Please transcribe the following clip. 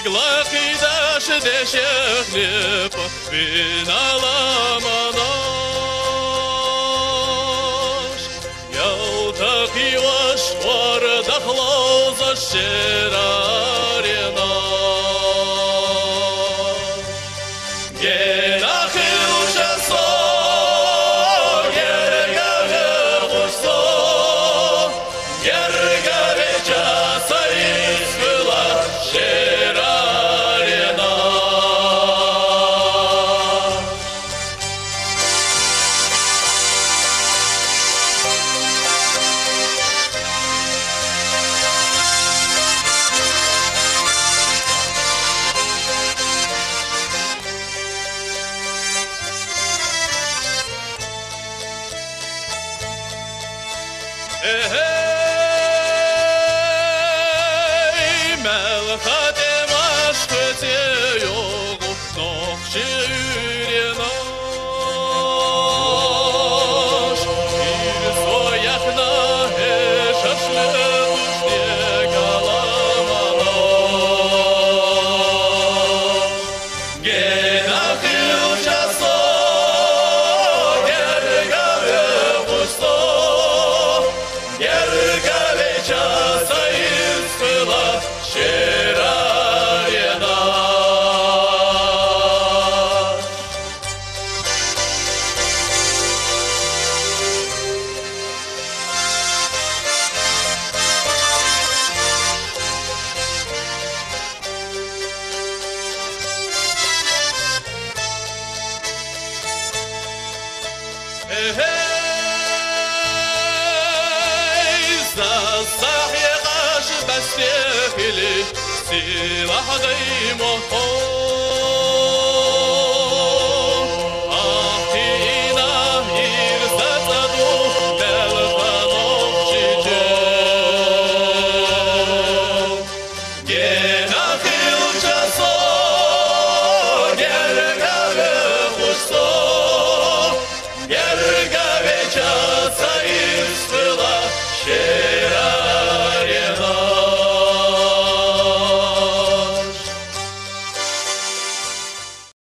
Glaqida şdeşeklip bin alamanaş Yavtaki vaş var daxlauza şerarina Genahı uçaso Gergave uçso Gergave çasayız kıla şerarina Ey melhatem aşkı te yogu Nohçı ürenaş Bir soyakna heşaşlı tuşne kalamanaş Genahı uçaso Gergave uçso Gergave çasayız kıla şerarina صاحي غاش بس يهلي سلاح دايما